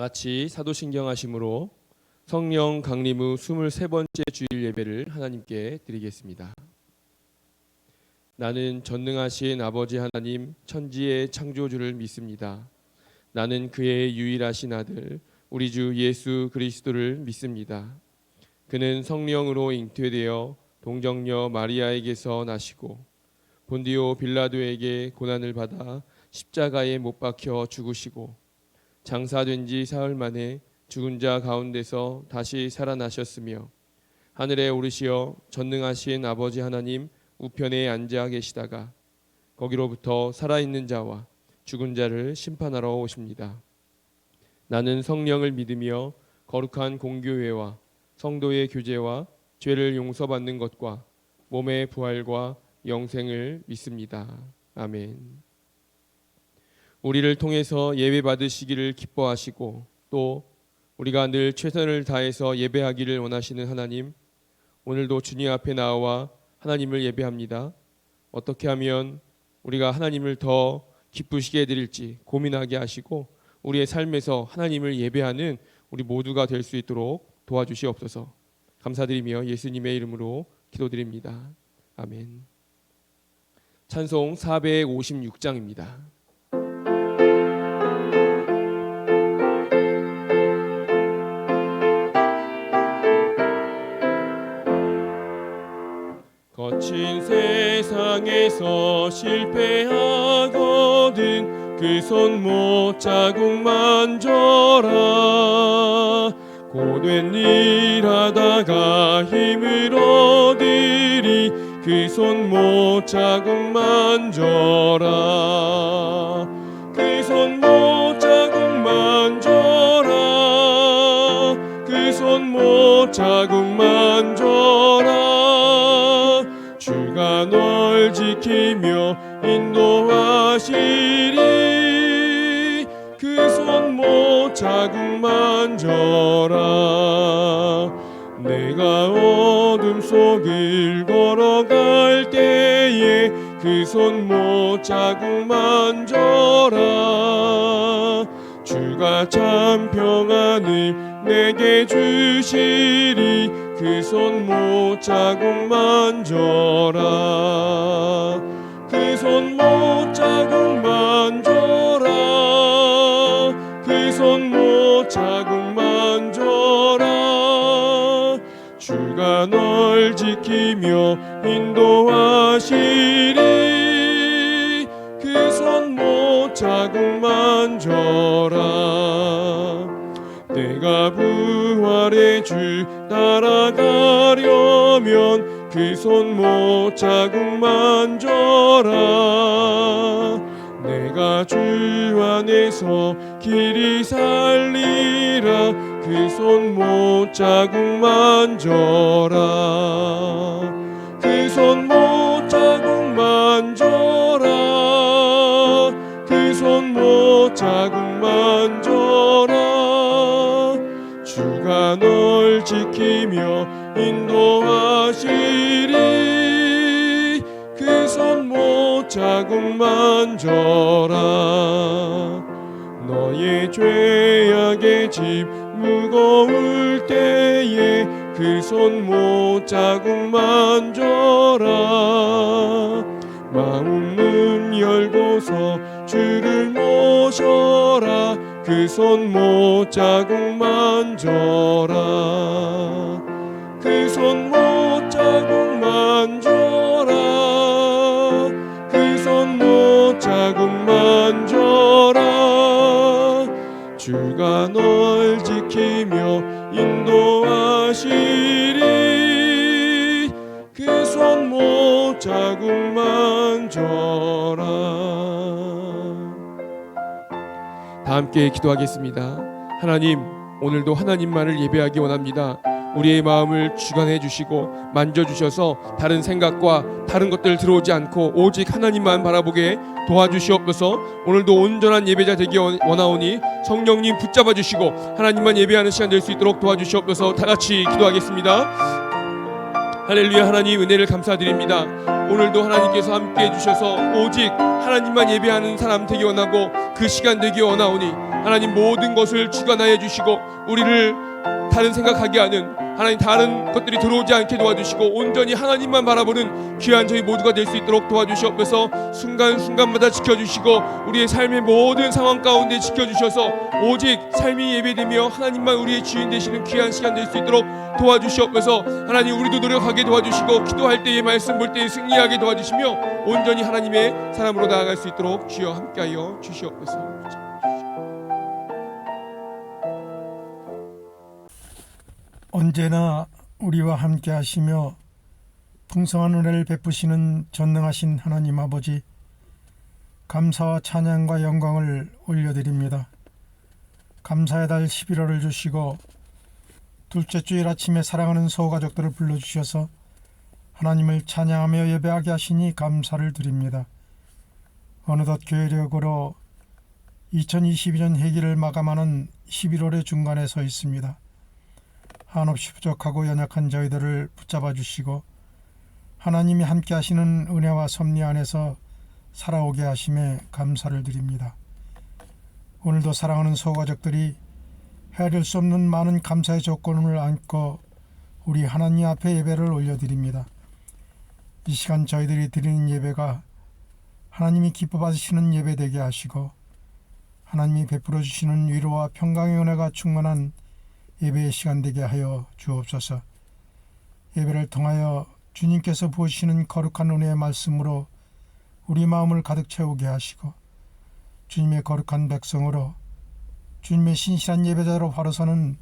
같이 사도신경 하심으로 성령 강림 후 23번째 주일 예배를 하나님께 드리겠습니다. 나는 전능하신 아버지 하나님 천지의 창조주를 믿습니다. 나는 그의 유일하신 아들 우리 주 예수 그리스도를 믿습니다. 그는 성령으로 잉태되어 동정녀 마리아에게서 나시고 본디오 빌라도에게 고난을 받아 십자가에 못 박혀 죽으시고 장사된 지 사흘 만에 죽은 자 가운데서 다시 살아나셨으며 하늘에 오르시어 전능하신 아버지 하나님 우편에 앉아 계시다가 거기로부터 살아있는 자와 죽은 자를 심판하러 오십니다. 나는 성령을 믿으며 거룩한 공교회와 성도의 교제와 죄를 용서받는 것과 몸의 부활과 영생을 믿습니다. 아멘. 우리를 통해서 예배 받으시기를 기뻐하시고 또 우리가 늘 최선을 다해서 예배하기를 원하시는 하나님, 오늘도 주님 앞에 나와 하나님을 예배합니다. 어떻게 하면 우리가 하나님을 더 기쁘시게 해드릴지 고민하게 하시고 우리의 삶에서 하나님을 예배하는 우리 모두가 될 수 있도록 도와주시옵소서. 감사드리며 예수님의 이름으로 기도드립니다. 아멘. 찬송 456장입니다. 거친 세상에서 실패하거든 그 손 못자국 만져라. 고된 일 하다가 힘을 얻으리 그 손 못자국 만져라. 그 손 못자국 만져라. 그 손 못자국 만져라. 주가 널 지키며 인도하시리 그 손 못자국 만져라. 내가 어둠 속을 걸어갈 때에 그 손 못자국 만져라. 주가 참 평안을 내게 주시리 그 손 못자국 만져라. 그 손 못자국 만져라. 그 손 못자국 만져라. 주가 널 지키며 인도하시리 그 손 못자국 만져라. 내가 부활의 주 따라가려면 그 손 못자국 만져라. 내가 주 안에서 길이 살리라 그 손 못자국 만져라. 그 손 못자국 만져라. 그 손 못자국 만져라. 주가 널 지키며 인도하시리 그 손 못자국 만져라. 너의 죄악의 짐 무거울 때에 그 손 못자국 만져라. 마음 문 열고서 주를 모셔라 그 손 못자국 만져라. 그 손 못자국 만져라. 그 손 못자국 만져라. 주가 널 지키며 인도하시리 그 손 못자국 만져라. 다 함께 기도하겠습니다. 하나님, 오늘도 하나님만을 예배하기 원합니다. 우리의 마음을 주관해 주시고 만져주셔서 다른 생각과 다른 것들 들어오지 않고 오직 하나님만 바라보게 도와주시옵소서. 오늘도 온전한 예배자 되기 원하오니 성령님 붙잡아 주시고 하나님만 예배하는 시간 될 수 있도록 도와주시옵소서. 다 같이 기도하겠습니다. 할렐루야. 하나님 은혜를 감사드립니다. 오늘도 하나님께서 함께 해주셔서 오직 하나님만 예배하는 사람 되기 원하고 그 시간 되기 원하오니 하나님 모든 것을 주관하여 주시고 우리를 다른 생각하게 하는 하나님 다른 것들이 들어오지 않게 도와주시고 온전히 하나님만 바라보는 귀한 저희 모두가 될 수 있도록 도와주시옵소서. 순간순간마다 지켜주시고 우리의 삶의 모든 상황 가운데 지켜주셔서 오직 삶이 예배되며 하나님만 우리의 주인 되시는 귀한 시간 될 수 있도록 도와주시옵소서. 하나님 우리도 노력하게 도와주시고 기도할 때에 말씀 볼 때에 승리하게 도와주시며 온전히 하나님의 사람으로 나아갈 수 있도록 주여 함께하여 주시옵소서. 언제나 우리와 함께 하시며 풍성한 은혜를 베푸시는 전능하신 하나님 아버지, 감사와 찬양과 영광을 올려드립니다. 감사의 달 11월을 주시고 둘째 주일 아침에 사랑하는 소가족들을 불러주셔서 하나님을 찬양하며 예배하게 하시니 감사를 드립니다. 어느덧 교회력으로 2022년 회기를 마감하는 11월의 중간에 서 있습니다. 한없이 부족하고 연약한 저희들을 붙잡아 주시고 하나님이 함께 하시는 은혜와 섭리 안에서 살아오게 하심에 감사를 드립니다. 오늘도 사랑하는 소가족들이 헤아릴 수 없는 많은 감사의 조건을 안고 우리 하나님 앞에 예배를 올려드립니다. 이 시간 저희들이 드리는 예배가 하나님이 기뻐 받으시는 예배 되게 하시고 하나님이 베풀어 주시는 위로와 평강의 은혜가 충만한 예배의 시간 되게 하여 주옵소서. 예배를 통하여 주님께서 부으시는 거룩한 은혜의 말씀으로 우리 마음을 가득 채우게 하시고 주님의 거룩한 백성으로 주님의 신실한 예배자로 바로 서는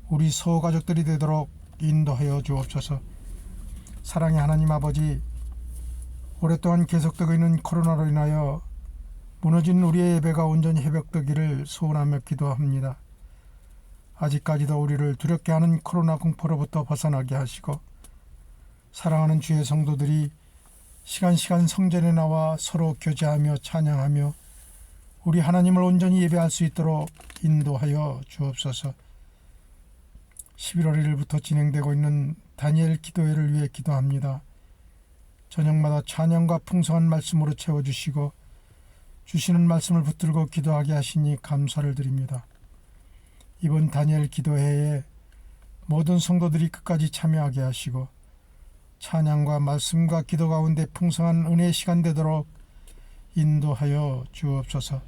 우리 소가족들이 되도록 인도하여 주옵소서. 사랑의 하나님 아버지, 오랫동안 계속되고 있는 코로나로 인하여 무너진 우리의 예배가 온전히 회복되기를 소원하며 기도합니다. 아직까지도 우리를 두렵게 하는 코로나 공포로부터 벗어나게 하시고 사랑하는 주의 성도들이 시간 성전에 나와 서로 교제하며 찬양하며 우리 하나님을 온전히 예배할 수 있도록 인도하여 주옵소서. 11월 1일부터 진행되고 있는 다니엘 기도회를 위해 기도합니다. 저녁마다 찬양과 풍성한 말씀으로 채워주시고 주시는 말씀을 붙들고 기도하게 하시니 감사를 드립니다. 이번 다니엘 기도회에 모든 성도들이 끝까지 참여하게 하시고 찬양과 말씀과 기도 가운데 풍성한 은혜의 시간 되도록 인도하여 주옵소서.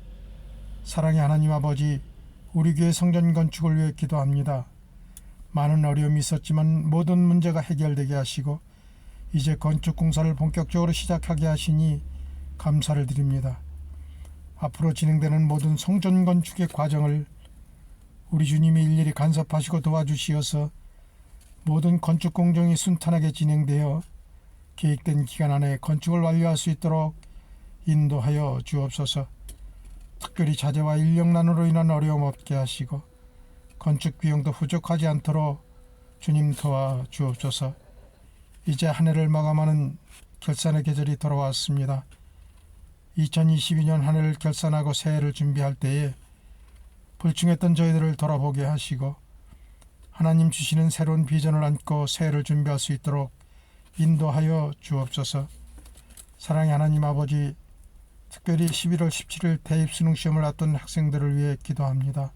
사랑의 하나님 아버지, 우리 교회 성전 건축을 위해 기도합니다. 많은 어려움이 있었지만 모든 문제가 해결되게 하시고 이제 건축 공사를 본격적으로 시작하게 하시니 감사를 드립니다. 앞으로 진행되는 모든 성전 건축의 과정을 우리 주님이 일일이 간섭하시고 도와주시어서 모든 건축 공정이 순탄하게 진행되어 계획된 기간 안에 건축을 완료할 수 있도록 인도하여 주옵소서. 특별히 자재와 인력난으로 인한 어려움 없게 하시고 건축 비용도 부족하지 않도록 주님 도와 주옵소서. 이제 한 해를 마감하는 결산의 계절이 돌아왔습니다. 2022년 한 해를 결산하고 새해를 준비할 때에 불충했던 저희들을 돌아보게 하시고 하나님 주시는 새로운 비전을 안고 새해를 준비할 수 있도록 인도하여 주옵소서. 사랑의 하나님 아버지, 특별히 11월 17일 대입수능 시험을 앞둔 학생들을 위해 기도합니다.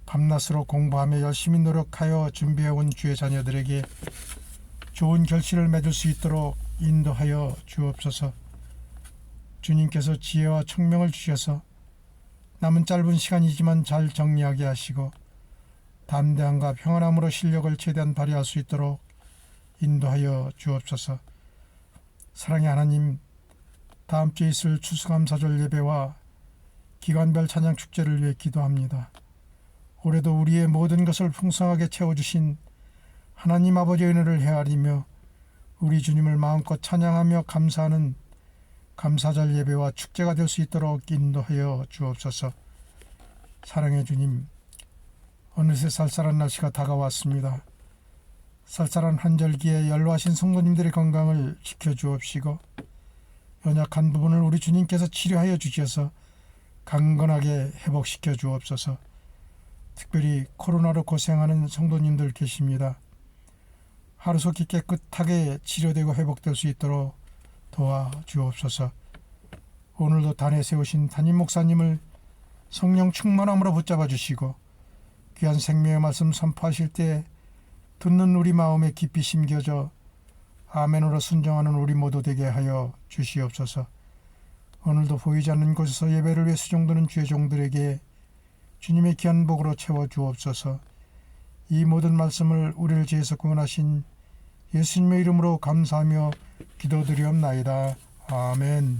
밤낮으로 공부하며 열심히 노력하여 준비해온 주의 자녀들에게 좋은 결실을 맺을 수 있도록 인도하여 주옵소서. 주님께서 지혜와 총명을 주셔서 남은 짧은 시간이지만 잘 정리하게 하시고 담대함과 평안함으로 실력을 최대한 발휘할 수 있도록 인도하여 주옵소서. 사랑의 하나님, 다음 주에 있을 추수감사절 예배와 기간별 찬양 축제를 위해 기도합니다. 올해도 우리의 모든 것을 풍성하게 채워주신 하나님 아버지의 은혜를 헤아리며 우리 주님을 마음껏 찬양하며 감사하는 감사절 예배와 축제가 될 수 있도록 인도하여 주옵소서. 사랑의 주님, 어느새 쌀쌀한 날씨가 다가왔습니다. 쌀쌀한 한절기에 연로하신 성도님들의 건강을 지켜주옵시고 연약한 부분을 우리 주님께서 치료하여 주셔서 강건하게 회복시켜 주옵소서. 특별히 코로나로 고생하는 성도님들 계십니다. 하루속히 깨끗하게 치료되고 회복될 수 있도록 도와주옵소서. 오늘도 단에 세우신 담임 목사님을 성령 충만함으로 붙잡아 주시고 귀한 생명의 말씀 선포하실 때 듣는 우리 마음에 깊이 심겨져 아멘으로 순종하는 우리 모두 되게 하여 주시옵소서. 오늘도 보이지 않는 곳에서 예배를 위해 수종드는 주의 종들에게 주님의 귀한 복으로 채워 주옵소서. 이 모든 말씀을 우리를 지혜서 구원하신 예수님의 이름으로 감사하며 기도드리옵나이다. 아멘.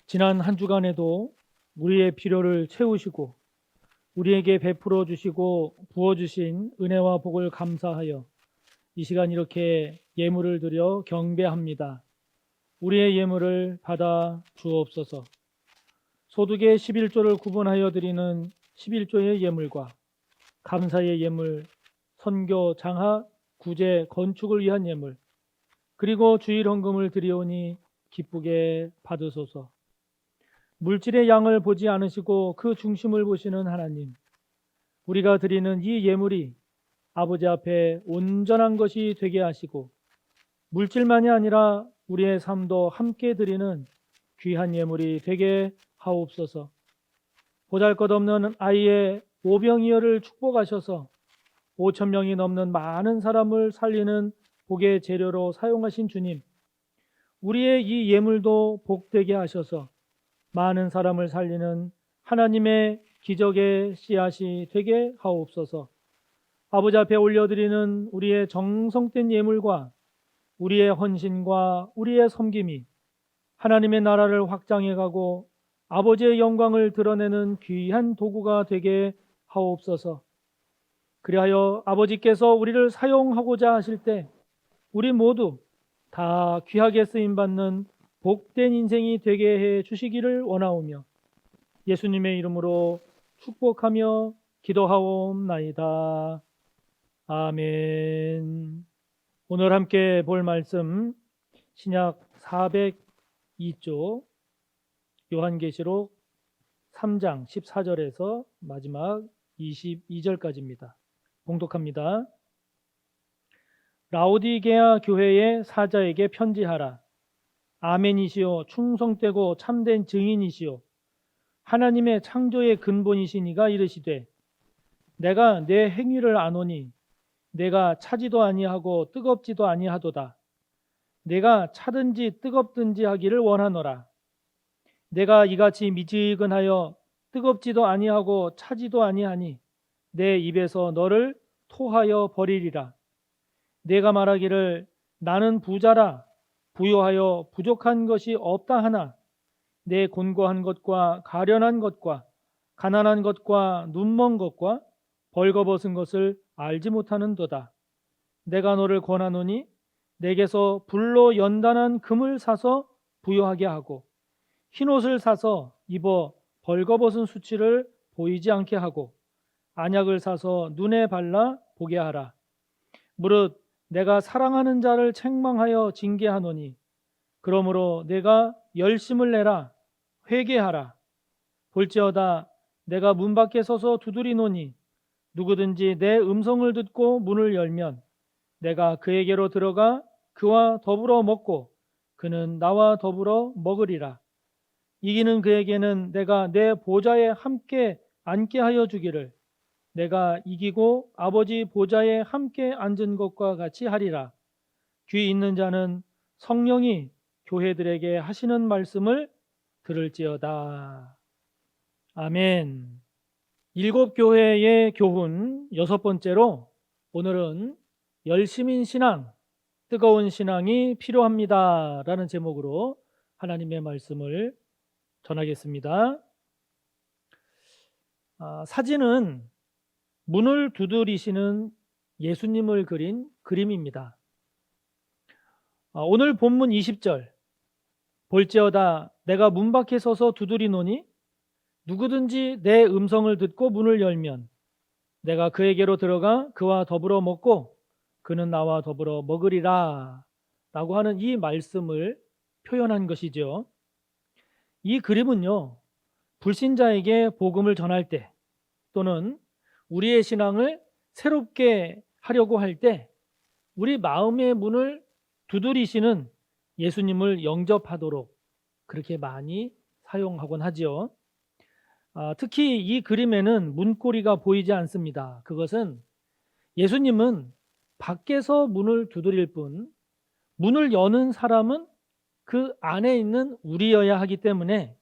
지난 한 주간에도 우리의 필요를 채우시고 우리에게 베풀어 주시고 부어 주신 은혜와 복을 감사하여 이 시간 이렇게 예물을 드려 경배합니다. 우리의 예물을 받아 주옵소서. 소득의 11조를 구분하여 드리는 11조의 예물과 감사의 예물, 선교, 장학, 구제, 건축을 위한 예물, 그리고 주일 헌금을 드리오니 기쁘게 받으소서. 물질의 양을 보지 않으시고 그 중심을 보시는 하나님, 우리가 드리는 이 예물이 아버지 앞에 온전한 것이 되게 하시고 물질만이 아니라 우리의 삶도 함께 드리는 귀한 예물이 되게 하옵소서. 보잘것없는 아이의 오병이어를 축복하셔서 5천 명이 넘는 많은 사람을 살리는 복의 재료로 사용하신 주님, 우리의 이 예물도 복되게 하셔서 많은 사람을 살리는 하나님의 기적의 씨앗이 되게 하옵소서. 아버지 앞에 올려드리는 우리의 정성된 예물과 우리의 헌신과 우리의 섬김이 하나님의 나라를 확장해가고 아버지의 영광을 드러내는 귀한 도구가 되게 하옵소서. 그리하여 아버지께서 우리를 사용하고자 하실 때 우리 모두 다 귀하게 쓰임받는 복된 인생이 되게 해 주시기를 원하오며 예수님의 이름으로 축복하며 기도하옵나이다. 아멘. 오늘 함께 볼 말씀 신약 402쪽 요한계시록 3장 14절에서 마지막 22절까지입니다. 봉독합니다. 라오디게아 교회의 사자에게 편지하라. 아멘이시오 충성되고 참된 증인이시오 하나님의 창조의 근본이시니가 이르시되 내가 내 행위를 아노니 내가 차지도 아니하고 뜨겁지도 아니하도다. 내가 차든지 뜨겁든지 하기를 원하노라. 내가 이같이 미지근하여 뜨겁지도 아니하고 차지도 아니하니 내 입에서 너를 토하여 버리리라. 내가 말하기를 나는 부자라 부요하여 부족한 것이 없다 하나 내 곤고한 것과 가련한 것과 가난한 것과 눈먼 것과 벌거벗은 것을 알지 못하는도다. 내가 너를 권하노니 내게서 불로 연단한 금을 사서 부요하게 하고 흰옷을 사서 입어 벌거벗은 수치를 보이지 않게 하고 안약을 사서 눈에 발라 보게 하라. 무릇 내가 사랑하는 자를 책망하여 징계하노니 그러므로 내가 열심을 내라 회개하라. 볼지어다 내가 문 밖에 서서 두드리노니 누구든지 내 음성을 듣고 문을 열면 내가 그에게로 들어가 그와 더불어 먹고 그는 나와 더불어 먹으리라. 이기는 그에게는 내가 내 보좌에 함께 앉게 하여 주기를 내가 이기고 아버지 보좌에 함께 앉은 것과 같이 하리라. 귀 있는 자는 성령이 교회들에게 하시는 말씀을 들을지어다. 아멘. 7교회의 교훈 6번째로 오늘은 열심인 신앙, 뜨거운 신앙이 필요합니다 라는 제목으로 하나님의 말씀을 전하겠습니다. 사진은 문을 두드리시는 예수님을 그린 그림입니다. 오늘 본문 20절 볼지어다 내가 문 밖에 서서 두드리노니 누구든지 내 음성을 듣고 문을 열면 내가 그에게로 들어가 그와 더불어 먹고 그는 나와 더불어 먹으리라 라고 하는 이 말씀을 표현한 것이죠. 이 그림은요, 불신자에게 복음을 전할 때 또는 우리의 신앙을 새롭게 하려고 할 때 우리 마음의 문을 두드리시는 예수님을 영접하도록 그렇게 많이 사용하곤 하지요. 특히 이 그림에는 문고리가 보이지 않습니다. 그것은 예수님은 밖에서 문을 두드릴 뿐 문을 여는 사람은 그 안에 있는 우리여야 하기 때문에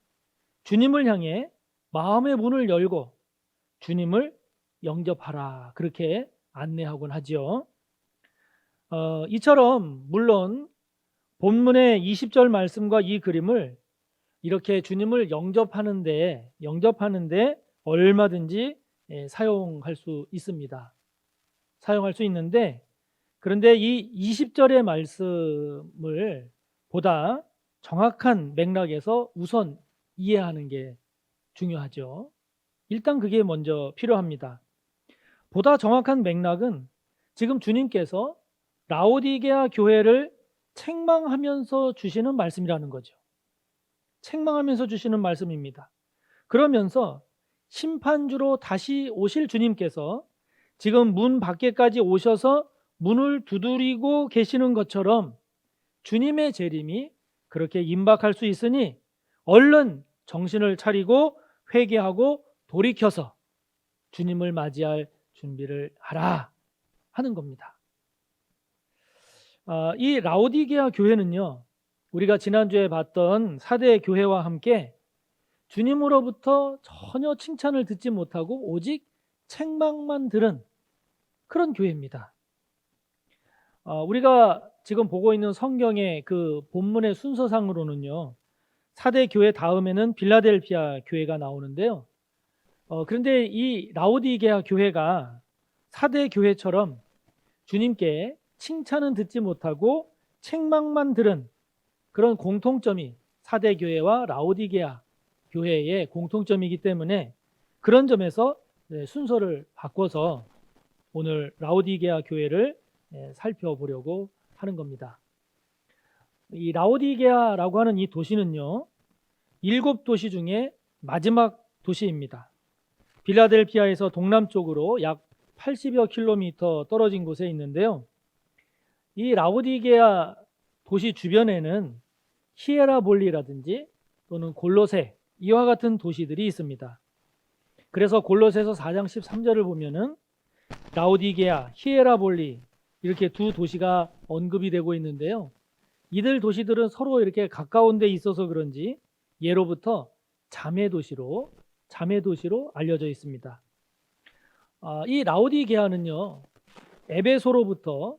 주님을 향해 마음의 문을 열고 주님을 영접하라 그렇게 안내하곤 하죠. 이처럼 물론 본문의 20절 말씀과 이 그림을 이렇게 주님을 영접하는데 얼마든지 사용할 수 있습니다. 사용할 수 있는데 그런데 이 20절의 말씀을 보다 정확한 맥락에서 우선 이해하는 게 중요하죠. 일단 그게 먼저 필요합니다. 보다 정확한 맥락은 지금 주님께서 라오디게아 교회를 책망하면서 주시는 말씀이라는 거죠. 책망하면서 주시는 말씀입니다. 그러면서 심판주로 다시 오실 주님께서 지금 문 밖에까지 오셔서 문을 두드리고 계시는 것처럼 주님의 재림이 그렇게 임박할 수 있으니 얼른 정신을 차리고 회개하고 돌이켜서 주님을 맞이할 준비를 하라 하는 겁니다. 이 라오디게아 교회는요, 우리가 지난주에 봤던 사대 교회와 함께 주님으로부터 전혀 칭찬을 듣지 못하고 오직 책망만 들은 그런 교회입니다. 우리가 지금 보고 있는 성경의 그 본문의 순서상으로는요, 사대 교회 다음에는 빌라델피아 교회가 나오는데요. 그런데 이 라오디게아 교회가 사대 교회처럼 주님께 칭찬은 듣지 못하고 책망만 들은 그런 공통점이 사대 교회와 라오디게아 교회의 공통점이기 때문에 그런 점에서 순서를 바꿔서 오늘 라오디게아 교회를 살펴보려고 하는 겁니다. 이 라오디게아라고 하는 이 도시는요, 7도시 중에 마지막 도시입니다. 빌라델피아에서 동남쪽으로 약 80여 킬로미터 떨어진 곳에 있는데요. 이 라오디게아 도시 주변에는 히에라볼리라든지 또는 골로새 이와 같은 도시들이 있습니다. 그래서 골로새서 4장 13절을 보면은 라오디게아, 히에라볼리 이렇게 두 도시가 언급이 되고 있는데요. 이들 도시들은 서로 이렇게 가까운 데 있어서 그런지 예로부터 자매 도시로 알려져 있습니다. 이 라오디게아는요, 에베소로부터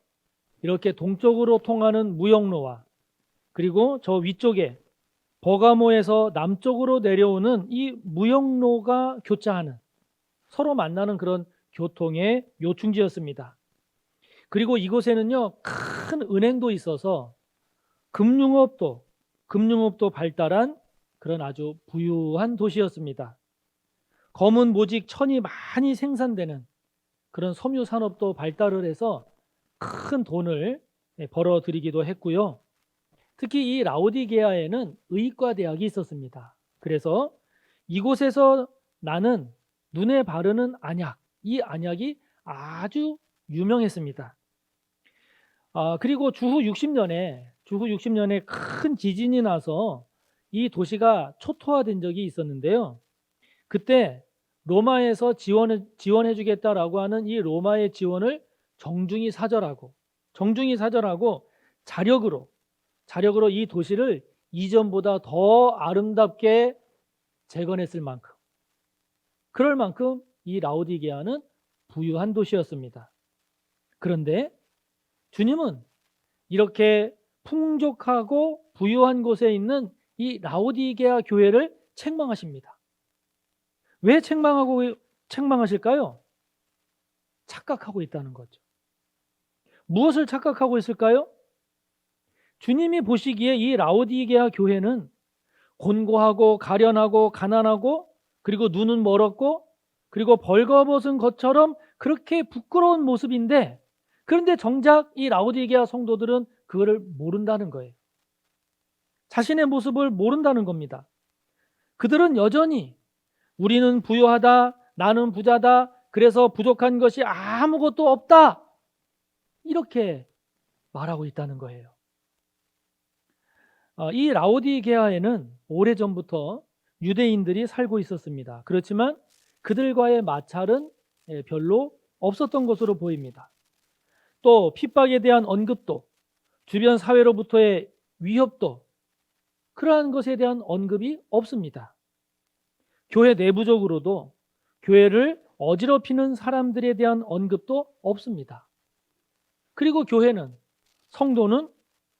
이렇게 동쪽으로 통하는 무역로와 그리고 저 위쪽에 버가모에서 남쪽으로 내려오는 이 무역로가 교차하는, 서로 만나는 그런 교통의 요충지였습니다. 그리고 이곳에는요, 큰 은행도 있어서 금융업도 발달한 그런 아주 부유한 도시였습니다. 검은 모직 천이 많이 생산되는 그런 섬유 산업도 발달을 해서 큰 돈을 벌어들이기도 했고요. 특히 이 라오디게아에는 의과 대학이 있었습니다. 그래서 이곳에서 나는 눈에 바르는 안약, 이 안약이 아주 유명했습니다. 그리고 주후 60년에 큰 지진이 나서 이 도시가 초토화된 적이 있었는데요. 그때 로마에서 지원해 주겠다라고 하는 이 로마의 지원을 정중히 사절하고 자력으로 이 도시를 이전보다 더 아름답게 재건했을 만큼, 그럴 만큼 이 라오디게아는 부유한 도시였습니다. 그런데 주님은 이렇게 풍족하고 부유한 곳에 있는 이 라오디게아 교회를 책망하십니다. 왜 책망하실까요? 착각하고 있다는 거죠. 무엇을 착각하고 있을까요? 주님이 보시기에 이 라오디게아 교회는 곤고하고 가련하고 가난하고 그리고 눈은 멀었고 그리고 벌거벗은 것처럼 그렇게 부끄러운 모습인데, 그런데 정작 이 라오디게아 성도들은 그거를 모른다는 거예요. 자신의 모습을 모른다는 겁니다. 그들은 여전히 우리는 부유하다, 나는 부자다, 그래서 부족한 것이 아무것도 없다, 이렇게 말하고 있다는 거예요. 이 라오디게아에는 오래전부터 유대인들이 살고 있었습니다. 그렇지만 그들과의 마찰은 별로 없었던 것으로 보입니다. 또 핍박에 대한 언급도, 주변 사회로부터의 위협도, 그러한 것에 대한 언급이 없습니다. 교회 내부적으로도 교회를 어지럽히는 사람들에 대한 언급도 없습니다. 그리고 성도는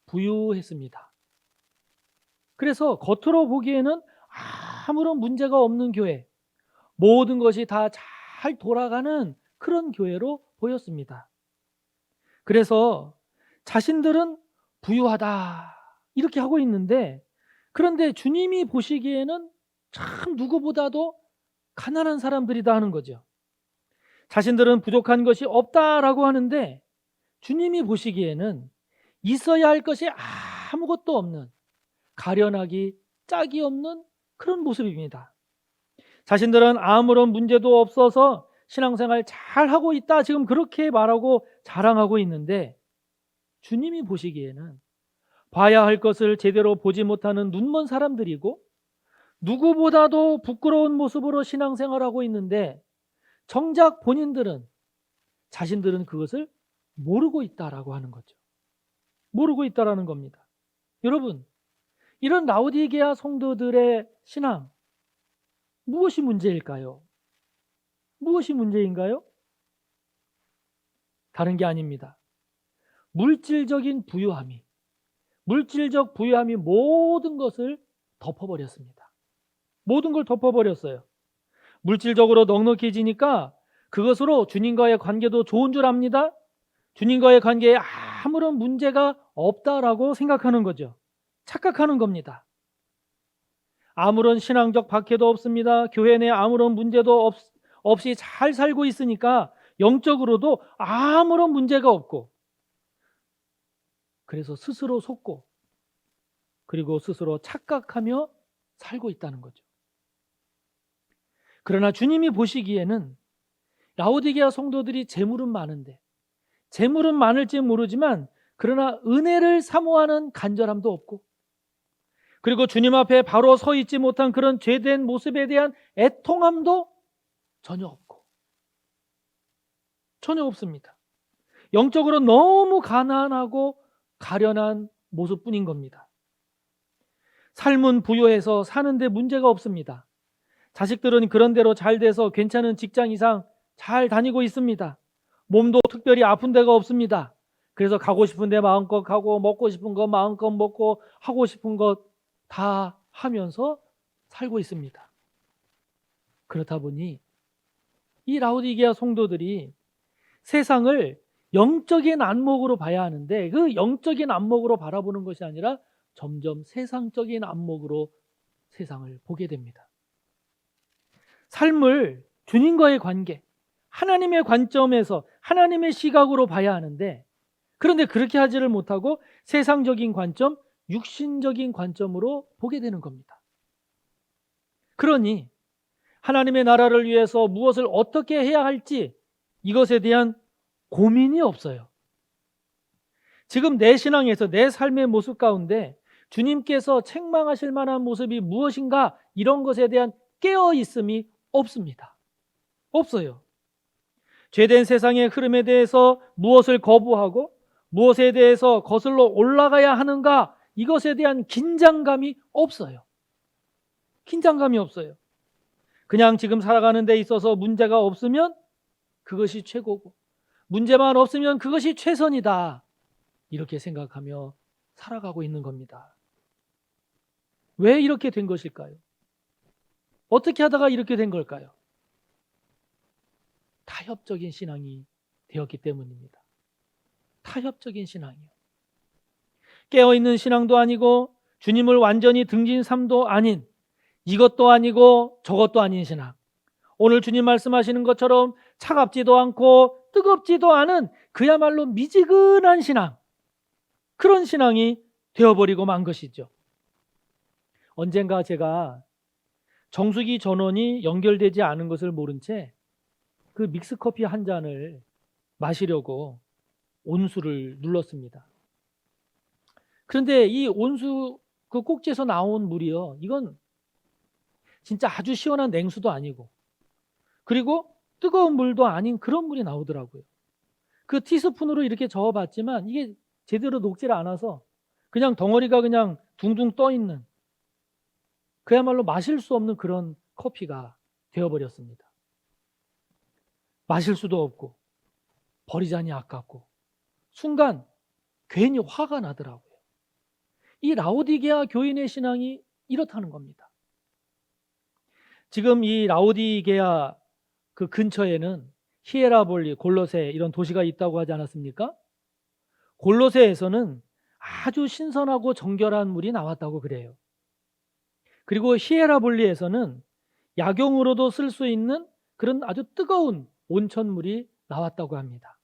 부유했습니다. 그래서 겉으로 보기에는 아무런 문제가 없는 교회, 모든 것이 다 잘 돌아가는 그런 교회로 보였습니다. 그래서 자신들은 부유하다 이렇게 하고 있는데, 그런데 주님이 보시기에는 참 누구보다도 가난한 사람들이다 하는 거죠. 자신들은 부족한 것이 없다라고 하는데 주님이 보시기에는 있어야 할 것이 아무것도 없는, 가련하기 짝이 없는 그런 모습입니다. 자신들은 아무런 문제도 없어서 신앙생활 잘하고 있다, 지금 그렇게 말하고 자랑하고 있는데, 주님이 보시기에는 봐야 할 것을 제대로 보지 못하는 눈먼 사람들이고 누구보다도 부끄러운 모습으로 신앙생활하고 있는데 정작 본인들은 자신들은 그것을 모르고 있다라고 하는 거죠. 모르고 있다라는 겁니다. 여러분, 이런 라오디게아 성도들의 신앙 무엇이 문제일까요? 무엇이 문제인가요? 다른 게 아닙니다. 물질적 부유함이 모든 것을 덮어버렸습니다. 모든 걸 덮어버렸어요. 물질적으로 넉넉해지니까 그것으로 주님과의 관계도 좋은 줄 압니다. 주님과의 관계에 아무런 문제가 없다라고 생각하는 거죠. 착각하는 겁니다. 아무런 신앙적 박해도 없습니다. 교회 내 아무런 문제도 없이 잘 살고 있으니까 영적으로도 아무런 문제가 없고, 그래서 스스로 속고 그리고 스스로 착각하며 살고 있다는 거죠. 그러나 주님이 보시기에는 라오디게아 성도들이 재물은 많은데, 재물은 많을지 모르지만 그러나 은혜를 사모하는 간절함도 없고, 그리고 주님 앞에 바로 서 있지 못한 그런 죄된 모습에 대한 애통함도 전혀 없습니다. 영적으로 너무 가난하고 가련한 모습뿐인 겁니다. 삶은 부유해서 사는데 문제가 없습니다. 자식들은 그런 대로 잘 돼서 괜찮은 직장 이상 잘 다니고 있습니다. 몸도 특별히 아픈 데가 없습니다. 그래서 가고 싶은 데 마음껏 가고, 먹고 싶은 거 마음껏 먹고, 하고 싶은 것 다 하면서 살고 있습니다. 그렇다 보니 이 라오디게아 성도들이 세상을 영적인 안목으로 봐야 하는데, 그 영적인 안목으로 바라보는 것이 아니라 점점 세상적인 안목으로 세상을 보게 됩니다. 삶을 주님과의 관계, 하나님의 관점에서, 하나님의 시각으로 봐야 하는데, 그런데 그렇게 하지를 못하고 세상적인 관점, 육신적인 관점으로 보게 되는 겁니다. 그러니 하나님의 나라를 위해서 무엇을 어떻게 해야 할지 이것에 대한 고민이 없어요. 지금 내 신앙에서, 내 삶의 모습 가운데 주님께서 책망하실 만한 모습이 무엇인가, 이런 것에 대한 깨어있음이 없습니다. 없어요. 죄된 세상의 흐름에 대해서 무엇을 거부하고 무엇에 대해서 거슬러 올라가야 하는가, 이것에 대한 긴장감이 없어요. 긴장감이 없어요. 그냥 지금 살아가는 데 있어서 문제가 없으면 그것이 최고고, 문제만 없으면 그것이 최선이다, 이렇게 생각하며 살아가고 있는 겁니다. 왜 이렇게 된 것일까요? 어떻게 하다가 이렇게 된 걸까요? 타협적인 신앙이 되었기 때문입니다. 타협적인 신앙이요. 깨어있는 신앙도 아니고 주님을 완전히 등진 삶도 아닌, 이것도 아니고 저것도 아닌 신앙. 오늘 주님 말씀하시는 것처럼 차갑지도 않고 뜨겁지도 않은 그야말로 미지근한 신앙, 그런 신앙이 되어버리고 만 것이죠. 언젠가 제가 정수기 전원이 연결되지 않은 것을 모른 채 그 믹스커피 한 잔을 마시려고 온수를 눌렀습니다. 그런데 이 온수 그 꼭지에서 나온 물이요, 이건 진짜 아주 시원한 냉수도 아니고, 그리고 뜨거운 물도 아닌 그런 물이 나오더라고요. 그 티스푼으로 이렇게 저어봤지만 이게 제대로 녹질 않아서 그냥 덩어리가 그냥 둥둥 떠 있는, 그야말로 마실 수 없는 그런 커피가 되어버렸습니다. 마실 수도 없고 버리자니 아깝고, 순간 괜히 화가 나더라고요. 이 라오디게아 교인의 신앙이 이렇다는 겁니다. 지금 이 라오디게아 그 근처에는 히에라볼리, 골로새 이런 도시가 있다고 하지 않았습니까? 골로새에서는 아주 신선하고 정결한 물이 나왔다고 그래요. 그리고 히에라볼리에서는 약용으로도 쓸 수 있는 그런 아주 뜨거운 온천물이 나왔다고 합니다.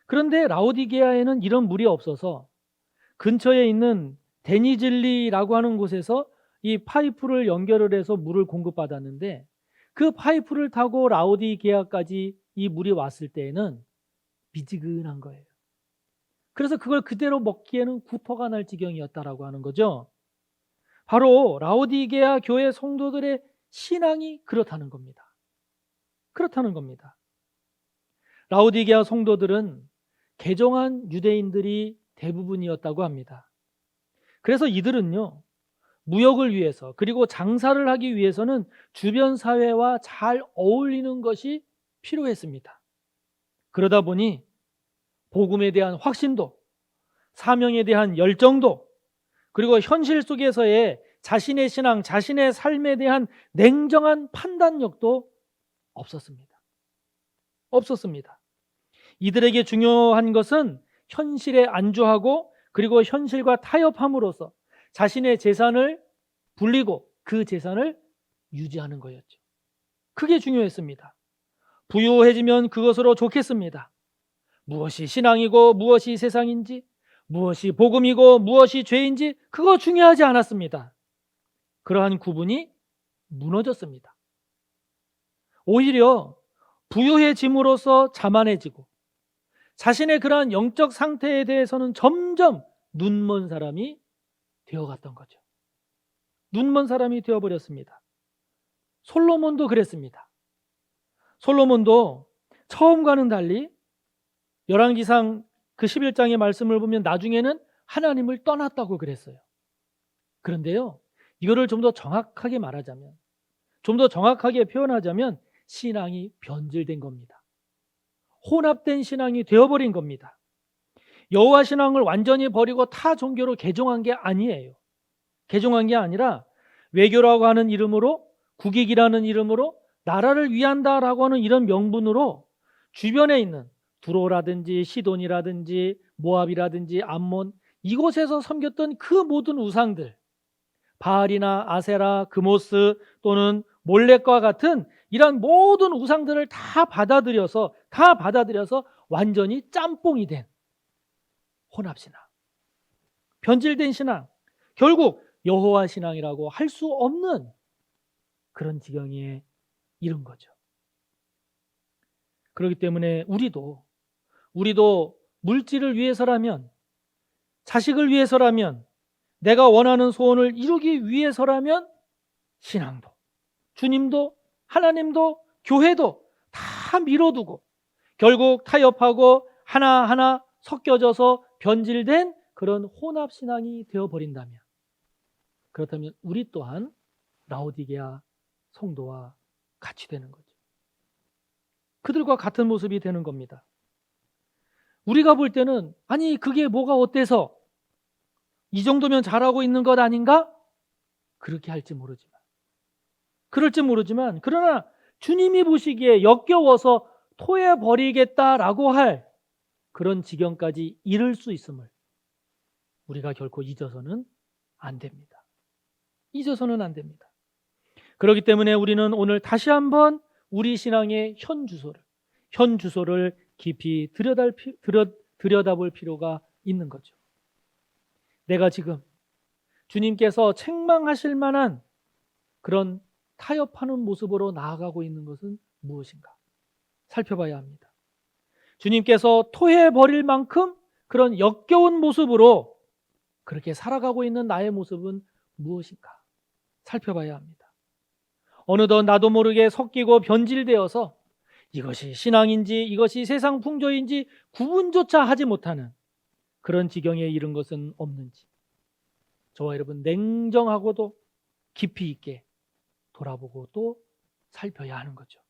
그런데 라오디게아에는 이런 물이 없어서 근처에 있는 데니즐리라고 하는 곳에서 이 파이프를 연결을 해서 물을 공급받았는데, 그 파이프를 타고 라오디게아까지 이 물이 왔을 때에는 미지근한 거예요. 그래서 그걸 그대로 먹기에는 구토가 날 지경이었다라고 하는 거죠. 바로 라오디게아 교회 성도들의 신앙이 그렇다는 겁니다. 그렇다는 겁니다. 라오디게아 성도들은 개종한 유대인들이 대부분이었다고 합니다. 그래서 이들은요, 무역을 위해서 그리고 장사를 하기 위해서는 주변 사회와 잘 어울리는 것이 필요했습니다. 그러다 보니 복음에 대한 확신도, 사명에 대한 열정도, 그리고 현실 속에서의 자신의 신앙, 자신의 삶에 대한 냉정한 판단력도 없었습니다. 없었습니다. 이들에게 중요한 것은 현실에 안주하고 그리고 현실과 타협함으로써 자신의 재산을 불리고 그 재산을 유지하는 거였죠. 그게 중요했습니다. 부유해지면 그것으로 좋겠습니다. 무엇이 신앙이고 무엇이 세상인지, 무엇이 복음이고 무엇이 죄인지 그거 중요하지 않았습니다. 그러한 구분이 무너졌습니다. 오히려 부유해짐으로써 자만해지고 자신의 그러한 영적 상태에 대해서는 점점 눈먼 사람이 되어갔던 거죠. 눈먼 사람이 되어버렸습니다. 솔로몬도 그랬습니다. 솔로몬도 처음과는 달리 열왕기상 그 11장의 말씀을 보면 나중에는 하나님을 떠났다고 그랬어요. 그런데요, 이거를 좀 더 정확하게 말하자면, 좀 더 정확하게 표현하자면 신앙이 변질된 겁니다. 혼합된 신앙이 되어버린 겁니다. 여호와 신앙을 완전히 버리고 타 종교로 개종한 게 아니에요. 개종한 게 아니라 외교라고 하는 이름으로, 국익이라는 이름으로, 나라를 위한다라고 하는 이런 명분으로 주변에 있는 두로라든지 시돈이라든지 모압이라든지 암몬, 이곳에서 섬겼던 그 모든 우상들, 바알이나 아세라, 그모스 또는 몰렉과 같은 이런 모든 우상들을 다 받아들여서 완전히 짬뽕이 된 혼합신앙, 변질된 신앙, 결국 여호와 신앙이라고 할 수 없는 그런 지경에 이른 거죠. 그렇기 때문에 우리도 물질을 위해서라면, 자식을 위해서라면, 내가 원하는 소원을 이루기 위해서라면 신앙도, 주님도, 하나님도, 교회도 다 미뤄두고 결국 타협하고 하나하나 섞여져서 변질된 그런 혼합신앙이 되어버린다면, 그렇다면 우리 또한 라오디게아 성도와 같이 되는 거죠. 그들과 같은 모습이 되는 겁니다. 우리가 볼 때는 아니 그게 뭐가 어때서 이 정도면 잘하고 있는 것 아닌가? 그렇게 할지 모르지만, 그럴지 모르지만 그러나 주님이 보시기에 역겨워서 토해버리겠다라고 할 그런 지경까지 이를 수 있음을 우리가 결코 잊어서는 안 됩니다. 잊어서는 안 됩니다. 그렇기 때문에 우리는 오늘 다시 한번 우리 신앙의 현 주소를 깊이 들여다볼 필요가 있는 거죠. 내가 지금 주님께서 책망하실 만한 그런 타협하는 모습으로 나아가고 있는 것은 무엇인가 살펴봐야 합니다. 주님께서 토해버릴 만큼 그런 역겨운 모습으로 그렇게 살아가고 있는 나의 모습은 무엇인가 살펴봐야 합니다. 어느덧 나도 모르게 섞이고 변질되어서 이것이 신앙인지 이것이 세상 풍조인지 구분조차 하지 못하는 그런 지경에 이른 것은 없는지 저와 여러분 냉정하고도 깊이 있게 돌아보고 또 살펴야 하는 거죠.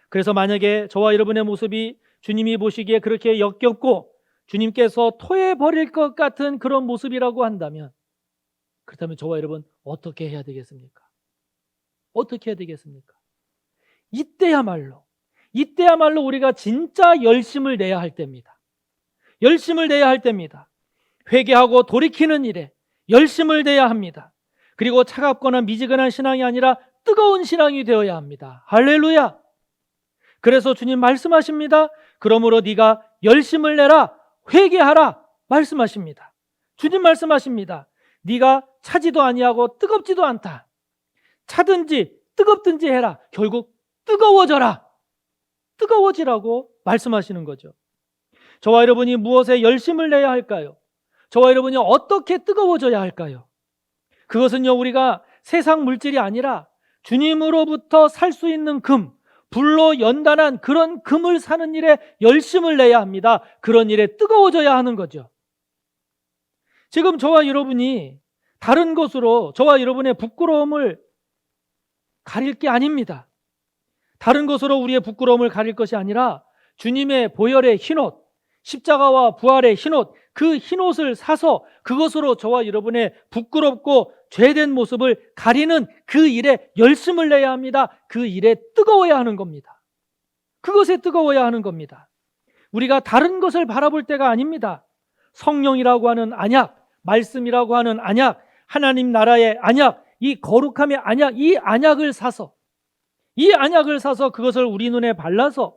그래서 만약에 저와 여러분의 모습이 주님이 보시기에 그렇게 역겹고 주님께서 토해버릴 것 같은 그런 모습이라고 한다면, 그렇다면 저와 여러분 어떻게 해야 되겠습니까? 어떻게 해야 되겠습니까? 이때야말로 우리가 진짜 열심을 내야 할 때입니다. 열심을 내야 할 때입니다. 회개하고 돌이키는 일에 열심을 내야 합니다. 그리고 차갑거나 미지근한 신앙이 아니라 뜨거운 신앙이 되어야 합니다. 할렐루야! 그래서 주님 말씀하십니다. 그러므로 네가 열심을 내라, 회개하라 말씀하십니다. 주님 말씀하십니다. 네가 차지도 아니하고 뜨겁지도 않다. 차든지 뜨겁든지 해라. 결국 뜨거워져라. 뜨거워지라고 말씀하시는 거죠. 저와 여러분이 무엇에 열심을 내야 할까요? 저와 여러분이 어떻게 뜨거워져야 할까요? 그것은요, 우리가 세상 물질이 아니라 주님으로부터 살 수 있는 금, 불로 연단한 그런 금을 사는 일에 열심을 내야 합니다. 그런 일에 뜨거워져야 하는 거죠. 지금 저와 여러분이 다른 것으로 저와 여러분의 부끄러움을 가릴 게 아닙니다. 다른 것으로 우리의 부끄러움을 가릴 것이 아니라 주님의 보혈의 흰옷, 십자가와 부활의 흰옷, 그 흰옷을 사서 그것으로 저와 여러분의 부끄럽고 죄된 모습을 가리는 그 일에 열심을 내야 합니다. 그 일에 뜨거워야 하는 겁니다. 그것에 뜨거워야 하는 겁니다. 우리가 다른 것을 바라볼 때가 아닙니다. 성령이라고 하는 안약, 말씀이라고 하는 안약, 하나님 나라의 안약, 이 거룩함의 안약, 이 안약을 사서 그것을 우리 눈에 발라서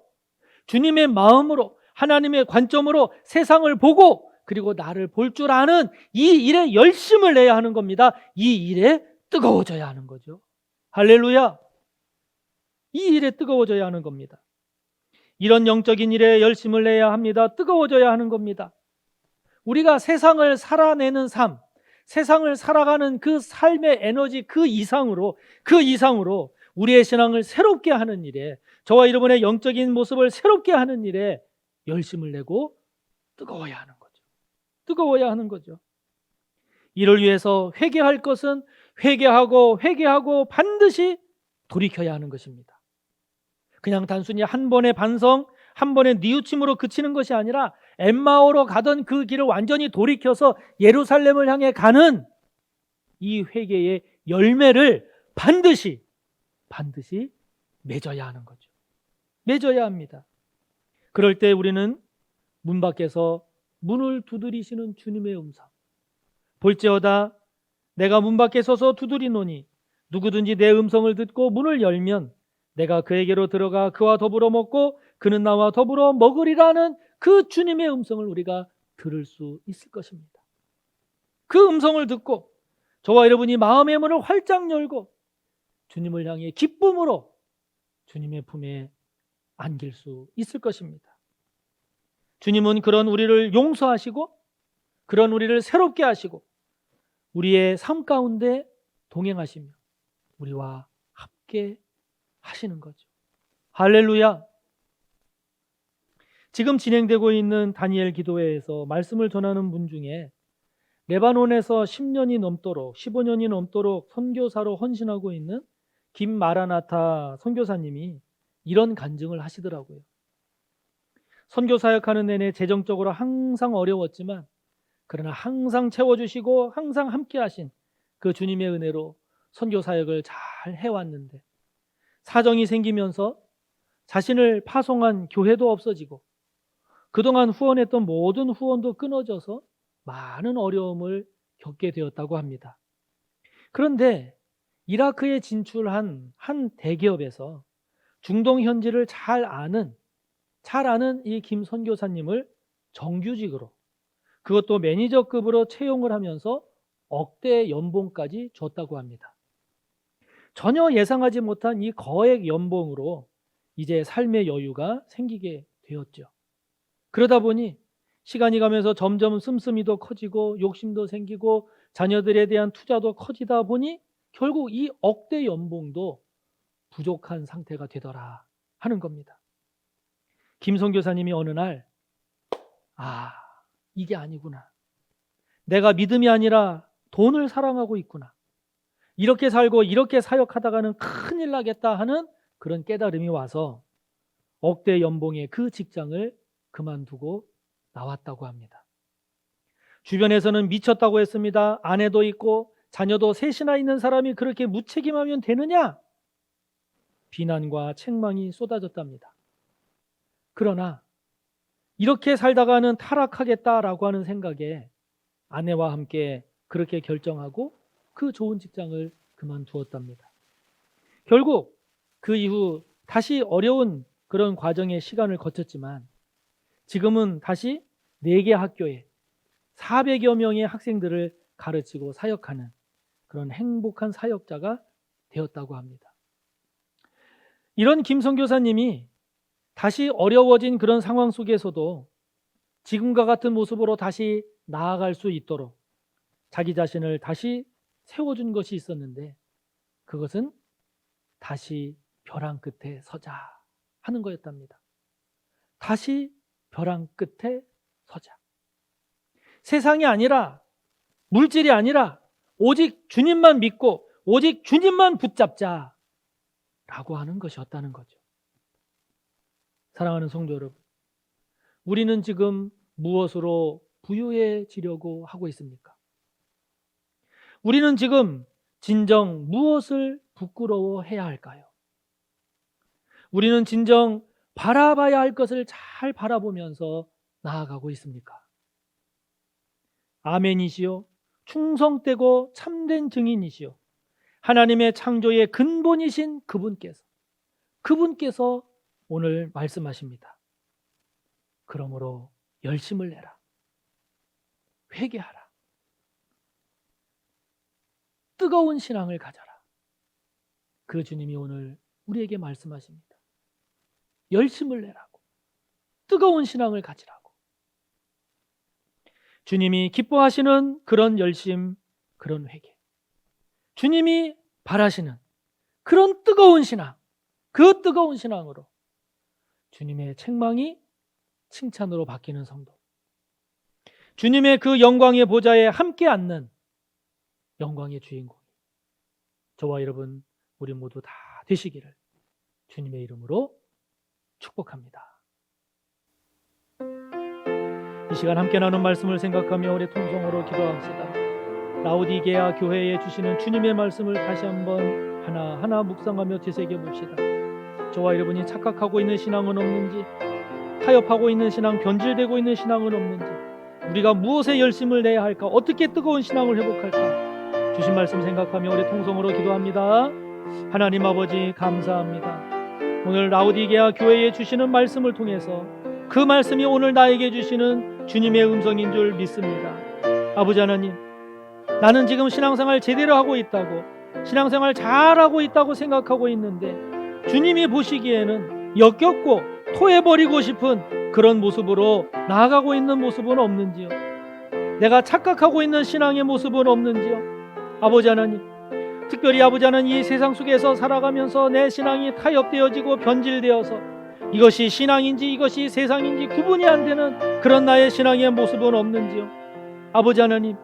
주님의 마음으로, 하나님의 관점으로 세상을 보고 그리고 나를 볼 줄 아는 이 일에 열심을 내야 하는 겁니다. 이 일에 뜨거워져야 하는 거죠. 할렐루야. 이 일에 뜨거워져야 하는 겁니다. 이런 영적인 일에 열심을 내야 합니다. 뜨거워져야 하는 겁니다. 우리가 세상을 살아내는 삶, 세상을 살아가는 그 삶의 에너지 그 이상으로 우리의 신앙을 새롭게 하는 일에, 저와 여러분의 영적인 모습을 새롭게 하는 일에 열심을 내고 뜨거워야 하는 거죠. 뜨거워야 하는 거죠. 이를 위해서 회개할 것은 회개하고 반드시 돌이켜야 하는 것입니다. 그냥 단순히 한 번의 반성, 한 번의 뉘우침으로 그치는 것이 아니라 엠마오로 가던 그 길을 완전히 돌이켜서 예루살렘을 향해 가는 이 회개의 열매를 반드시 맺어야 하는 거죠. 맺어야 합니다. 그럴 때 우리는 문 밖에서 문을 두드리시는 주님의 음성, 볼지어다 내가 문 밖에 서서 두드리노니 누구든지 내 음성을 듣고 문을 열면 내가 그에게로 들어가 그와 더불어 먹고 그는 나와 더불어 먹으리라는 그 주님의 음성을 우리가 들을 수 있을 것입니다. 그 음성을 듣고 저와 여러분이 마음의 문을 활짝 열고 주님을 향해 기쁨으로 주님의 품에 안길 수 있을 것입니다. 주님은 그런 우리를 용서하시고 그런 우리를 새롭게 하시고 우리의 삶 가운데 동행하시며 우리와 함께 하시는 거죠. 할렐루야. 지금 진행되고 있는 다니엘 기도회에서 말씀을 전하는 분 중에 레바논에서 10년이 넘도록 15년이 넘도록 선교사로 헌신하고 있는 김마라나타 선교사님이 이런 간증을 하시더라고요. 선교 사역하는 내내 재정적으로 항상 어려웠지만 그러나 항상 채워주시고 항상 함께 하신 그 주님의 은혜로 선교 사역을 잘 해왔는데 사정이 생기면서 자신을 파송한 교회도 없어지고 그동안 후원했던 모든 후원도 끊어져서 많은 어려움을 겪게 되었다고 합니다. 그런데 이라크에 진출한 한 대기업에서 중동 현지를 잘 아는 이 김 선교사님을 정규직으로, 그것도 매니저급으로 채용을 하면서 억대 연봉까지 줬다고 합니다. 전혀 예상하지 못한 이 거액 연봉으로 이제 삶의 여유가 생기게 되었죠. 그러다 보니 시간이 가면서 점점 씀씀이도 커지고 욕심도 생기고 자녀들에 대한 투자도 커지다 보니 결국 이 억대 연봉도 부족한 상태가 되더라 하는 겁니다. 김 선교사님이 어느 날 이게 아니구나. 내가 믿음이 아니라 돈을 사랑하고 있구나. 이렇게 살고 이렇게 사역하다가는 큰일 나겠다 하는 그런 깨달음이 와서 억대 연봉의 그 직장을 그만두고 나왔다고 합니다. 주변에서는 미쳤다고 했습니다. 아내도 있고 자녀도 셋이나 있는 사람이 그렇게 무책임하면 되느냐? 비난과 책망이 쏟아졌답니다. 그러나 이렇게 살다가는 타락하겠다라고 하는 생각에 아내와 함께 그렇게 결정하고 그 좋은 직장을 그만두었답니다. 결국 그 이후 다시 어려운 그런 과정의 시간을 거쳤지만 지금은 다시 4개 학교에 400여 명의 학생들을 가르치고 사역하는 그런 행복한 사역자가 되었다고 합니다. 이런 김 선교사님이 다시 어려워진 그런 상황 속에서도 지금과 같은 모습으로 다시 나아갈 수 있도록 자기 자신을 다시 세워준 것이 있었는데 그것은 다시 벼랑 끝에 서자 하는 거였답니다. 다시 벼랑 끝에 서자. 세상이 아니라, 물질이 아니라 오직 주님만 믿고 오직 주님만 붙잡자 라고 하는 것이었다는 거죠. 사랑하는 성도 여러분, 우리는 지금 무엇으로 부유해지려고 하고 있습니까? 우리는 지금 진정 무엇을 부끄러워해야 할까요? 우리는 진정 바라봐야 할 것을 잘 바라보면서 나아가고 있습니까? 아멘이시요, 충성되고 참된 증인이시요, 하나님의 창조의 근본이신 그분께서 오늘 말씀하십니다. 그러므로 열심을 내라. 회개하라. 뜨거운 신앙을 가져라. 그 주님이 오늘 우리에게 말씀하십니다. 열심을 내라고. 뜨거운 신앙을 가지라고. 주님이 기뻐하시는 그런 열심, 그런 회개. 주님이 바라시는 그런 뜨거운 신앙, 그 뜨거운 신앙으로 주님의 책망이 칭찬으로 바뀌는 성도. 주님의 그 영광의 보좌에 함께 앉는 영광의 주인공. 저와 여러분, 우리 모두 다 되시기를 주님의 이름으로 축복합니다. 이 시간 함께 나눈 말씀을 생각하며 우리 통성으로 기도합시다. 라오디게아 교회에 주시는 주님의 말씀을 다시 한번 하나하나 묵상하며 되새겨 봅시다. 저와 여러분이 착각하고 있는 신앙은 없는지, 타협하고 있는 신앙, 변질되고 있는 신앙은 없는지, 우리가 무엇에 열심을 내야 할까, 어떻게 뜨거운 신앙을 회복할까, 주신 말씀 생각하며 우리 통성으로 기도합니다. 하나님 아버지 감사합니다. 오늘 라오디게아 교회에 주시는 말씀을 통해서 그 말씀이 오늘 나에게 주시는 주님의 음성인 줄 믿습니다. 아버지 하나님, 나는 지금 신앙생활 제대로 하고 있다고, 신앙생활 잘하고 있다고 생각하고 있는데 주님이 보시기에는 역겹고 토해버리고 싶은 그런 모습으로 나아가고 있는 모습은 없는지요? 내가 착각하고 있는 신앙의 모습은 없는지요? 아버지 하나님, 특별히 아버지 하나님, 이 세상 속에서 살아가면서 내 신앙이 타협되어지고 변질되어서 이것이 신앙인지 이것이 세상인지 구분이 안 되는 그런 나의 신앙의 모습은 없는지요? 아버지 하나님,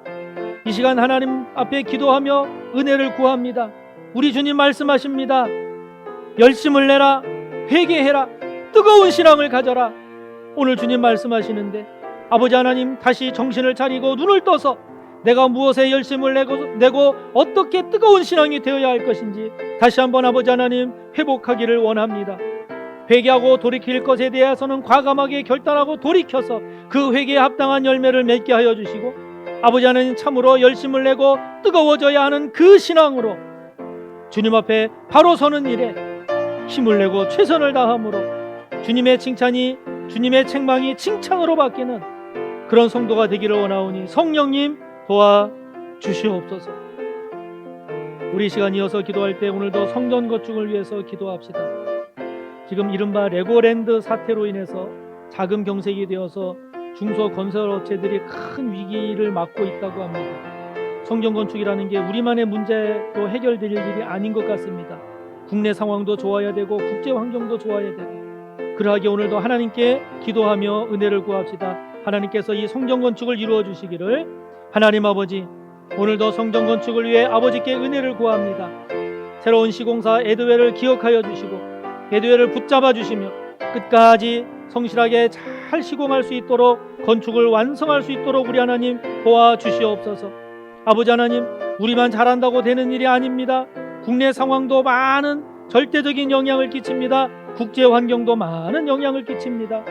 이 시간 하나님 앞에 기도하며 은혜를 구합니다. 우리 주님 말씀하십니다. 열심을 내라, 회개해라, 뜨거운 신앙을 가져라. 오늘 주님 말씀하시는데 아버지 하나님, 다시 정신을 차리고 눈을 떠서 내가 무엇에 열심을 내고 어떻게 뜨거운 신앙이 되어야 할 것인지 다시 한번 아버지 하나님 회복하기를 원합니다. 회개하고 돌이킬 것에 대해서는 과감하게 결단하고 돌이켜서 그 회개에 합당한 열매를 맺게 하여 주시고, 아버지 하나님 참으로 열심을 내고 뜨거워져야 하는 그 신앙으로 주님 앞에 바로 서는 일에 힘을 내고 최선을 다함으로 주님의 칭찬이, 주님의 책망이 칭찬으로 바뀌는 그런 성도가 되기를 원하오니 성령님 도와 주시옵소서. 우리 시간 이어서 기도할 때 오늘도 성전 건축을 위해서 기도합시다. 지금 이른바 레고랜드 사태로 인해서 자금 경색이 되어서 중소건설업체들이 큰 위기를 맞고 있다고 합니다. 성전 건축이라는 게 우리만의 문제로 해결될 일이 아닌 것 같습니다. 국내 상황도 좋아야 되고 국제 환경도 좋아야 되고, 그러하게 오늘도 하나님께 기도하며 은혜를 구합시다. 하나님께서 이 성전 건축을 이루어 주시기를, 하나님 아버지, 오늘도 성전 건축을 위해 아버지께 은혜를 구합니다. 새로운 시공사 에드웰을 기억하여 주시고 에드웰을 붙잡아 주시며 끝까지 성실하게 잘 시공할 수 있도록, 건축을 완성할 수 있도록 우리 하나님 도와주시옵소서. 아버지 하나님, 우리만 잘한다고 되는 일이 아닙니다. 국내 상황도 많은 절대적인 영향을 끼칩니다. 국제 환경도 많은 영향을 끼칩니다.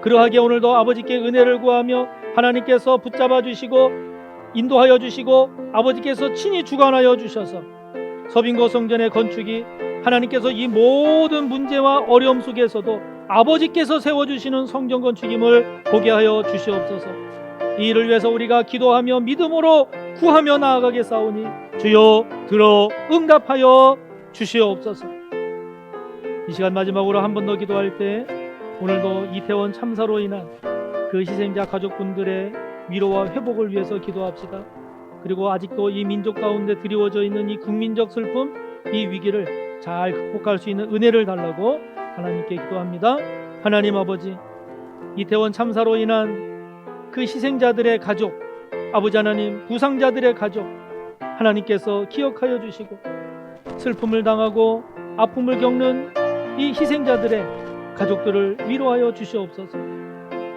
그러하게 오늘도 아버지께 은혜를 구하며 하나님께서 붙잡아 주시고 인도하여 주시고 아버지께서 친히 주관하여 주셔서 서빙고 성전의 건축이 하나님께서 이 모든 문제와 어려움 속에서도 아버지께서 세워주시는 성전 건축임을 보게 하여 주시옵소서. 이 일을 위해서 우리가 기도하며 믿음으로 구하며 나아가겠사오니 주여 들어 응답하여 주시옵소서. 이 시간 마지막으로 한 번 더 기도할 때 오늘도 이태원 참사로 인한 그 희생자 가족분들의 위로와 회복을 위해서 기도합시다. 그리고 아직도 이 민족 가운데 드리워져 있는 이 국민적 슬픔, 이 위기를 잘 극복할 수 있는 은혜를 달라고 하나님께 기도합니다. 하나님 아버지, 이태원 참사로 인한 그 희생자들의 가족, 아버지 하나님, 부상자들의 가족, 하나님께서 기억하여 주시고 슬픔을 당하고 아픔을 겪는 이 희생자들의 가족들을 위로하여 주시옵소서.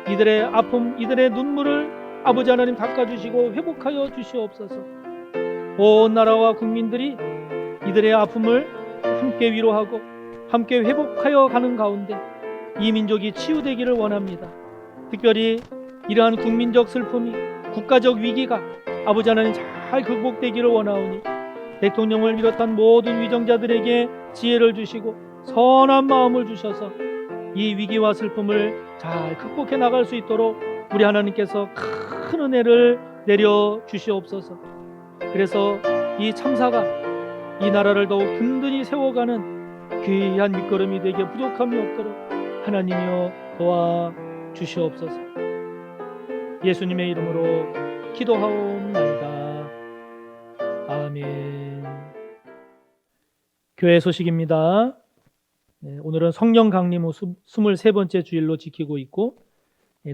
이들의 아픔, 이들의 눈물을 아버지 하나님 닦아주시고 회복하여 주시옵소서. 온 나라와 국민들이 이들의 아픔을 함께 위로하고 함께 회복하여 가는 가운데 이 민족이 치유되기를 원합니다. 특별히 이러한 국민적 슬픔이, 국가적 위기가 아버지 하나님 잘 극복되기를 원하오니 대통령을 비롯한 모든 위정자들에게 지혜를 주시고 선한 마음을 주셔서 이 위기와 슬픔을 잘 극복해 나갈 수 있도록 우리 하나님께서 큰 은혜를 내려 주시옵소서. 그래서 이 참사가 이 나라를 더욱 든든히 세워가는 귀한 밑거름이 되게 부족함이 없도록 하나님이여 도와 주시옵소서. 예수님의 이름으로 기도하옵나이다. 아멘. 교회 소식입니다. 오늘은 성령 강림 후 23번째 주일로 지키고 있고,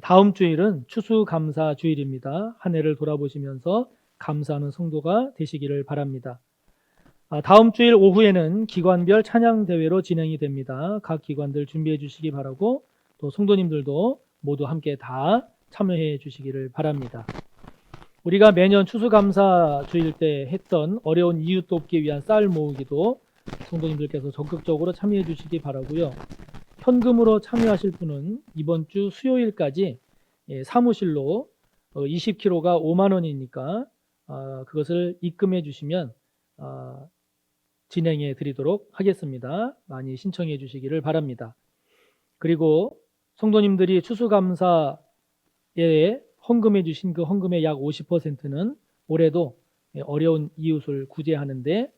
다음 주일은 추수감사 주일입니다. 한 해를 돌아보시면서 감사하는 성도가 되시기를 바랍니다. 다음 주일 오후에는 기관별 찬양 대회로 진행이 됩니다. 각 기관들 준비해 주시기 바라고, 또 성도님들도 모두 함께 다 참여해 주시기를 바랍니다. 우리가 매년 추수감사 주일 때 했던 어려운 이웃 돕기 위한 쌀 모으기도 성도님들께서 적극적으로 참여해 주시기 바라고요. 현금으로 참여하실 분은 이번 주 수요일까지 사무실로 20kg가 5만 원이니까 그것을 입금해 주시면 진행해 드리도록 하겠습니다. 많이 신청해 주시기를 바랍니다. 그리고 성도님들이 추수감사에 헌금해 주신 그 헌금의 약 50%는 올해도 어려운 이웃을 구제하는 데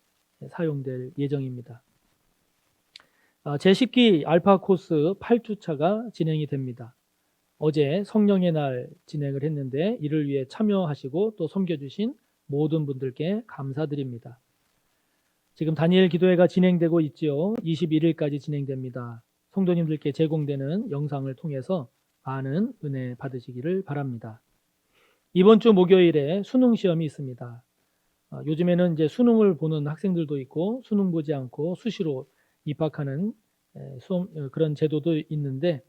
사용될 예정입니다. 제10기 알파 코스 8주차가 진행이 됩니다. 어제 성령의 날 진행을 했는데 이를 위해 참여하시고 또 섬겨주신 모든 분들께 감사드립니다. 지금 다니엘 기도회가 진행되고 있지요. 21일까지 진행됩니다. 성도님들께 제공되는 영상을 통해서 많은 은혜 받으시기를 바랍니다. 이번 주 목요일에 수능 시험이 있습니다. 요즘에는 이제 수능을 보는 학생들도 있고 수능 보지 않고 수시로 입학하는 그런 제도도 있는데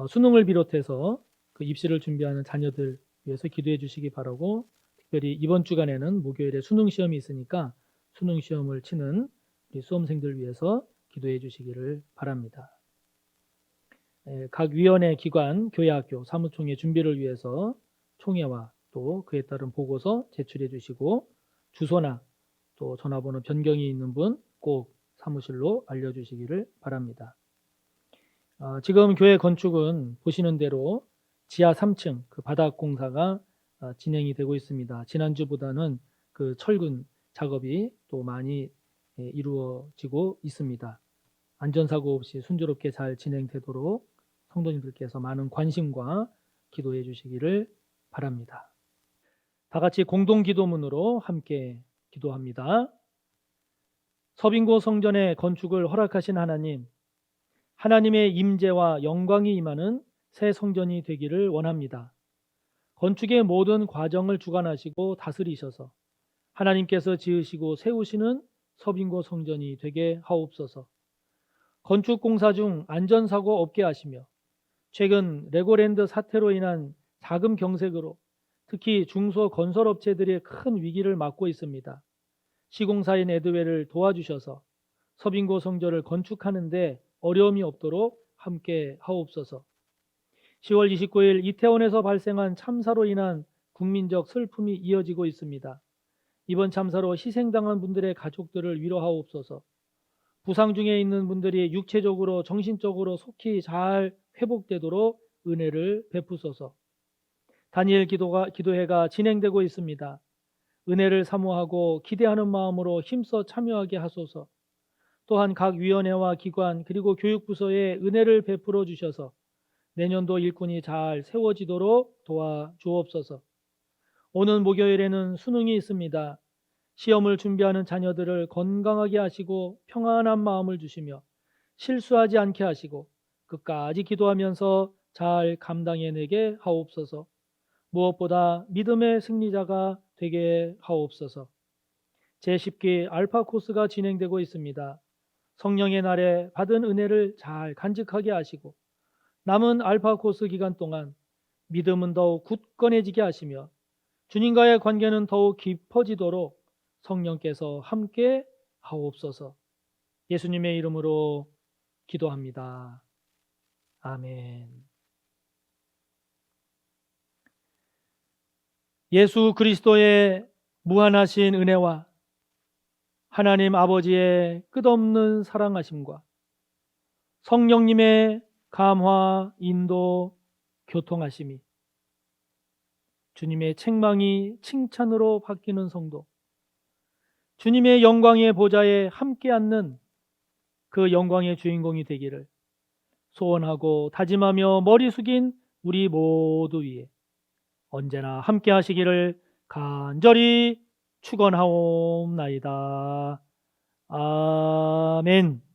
수능을 비롯해서 그 입시를 준비하는 자녀들 위해서 기도해 주시기 바라고, 특별히 이번 주간에는 목요일에 수능 시험이 있으니까 수능 시험을 치는 우리 수험생들 위해서 기도해 주시기를 바랍니다. 각 위원회, 기관, 교회학교, 사무총회 준비를 위해서 총회와 또 그에 따른 보고서 제출해 주시고, 주소나 또 전화번호 변경이 있는 분 꼭 사무실로 알려주시기를 바랍니다. 지금 교회 건축은 보시는 대로 지하 3층 그 바닥 공사가 진행이 되고 있습니다. 지난주보다는 그 철근 작업이 또 많이 이루어지고 있습니다. 안전사고 없이 순조롭게 잘 진행되도록 성도님들께서 많은 관심과 기도해 주시기를 바랍니다. 다 같이 공동 기도문으로 함께 기도합니다. 서빙고 성전의 건축을 허락하신 하나님, 하나님의 임재와 영광이 임하는 새 성전이 되기를 원합니다. 건축의 모든 과정을 주관하시고 다스리셔서 하나님께서 지으시고 세우시는 서빙고 성전이 되게 하옵소서. 건축 공사 중 안전사고 없게 하시며 최근 레고랜드 사태로 인한 자금 경색으로 특히 중소건설업체들의 큰 위기를 맞고 있습니다. 시공사인 에드웰을 도와주셔서 서빙고 성전을 건축하는 데 어려움이 없도록 함께 하옵소서. 10월 29일 이태원에서 발생한 참사로 인한 국민적 슬픔이 이어지고 있습니다. 이번 참사로 희생당한 분들의 가족들을 위로하옵소서. 부상 중에 있는 분들이 육체적으로 정신적으로 속히 잘 회복되도록 은혜를 베푸소서. 다니엘 기도회가 진행되고 있습니다. 은혜를 사모하고 기대하는 마음으로 힘써 참여하게 하소서. 또한 각 위원회와 기관 그리고 교육부서에 은혜를 베풀어 주셔서 내년도 일꾼이 잘 세워지도록 도와주옵소서. 오는 목요일에는 수능이 있습니다. 시험을 준비하는 자녀들을 건강하게 하시고 평안한 마음을 주시며 실수하지 않게 하시고 끝까지 기도하면서 잘 감당해내게 하옵소서. 무엇보다 믿음의 승리자가 되게 하옵소서. 제10기 알파 코스가 진행되고 있습니다. 성령의 날에 받은 은혜를 잘 간직하게 하시고 남은 알파 코스 기간 동안 믿음은 더욱 굳건해지게 하시며 주님과의 관계는 더욱 깊어지도록 성령께서 함께 하옵소서. 예수님의 이름으로 기도합니다. 아멘. 예수 그리스도의 무한하신 은혜와 하나님 아버지의 끝없는 사랑하심과 성령님의 감화, 인도, 교통하심이 주님의 책망이 칭찬으로 바뀌는 성도, 주님의 영광의 보좌에 함께 앉는 그 영광의 주인공이 되기를 소원하고 다짐하며 머리 숙인 우리 모두 위에 언제나 함께 하시기를 간절히 축원하옵나이다. 아멘.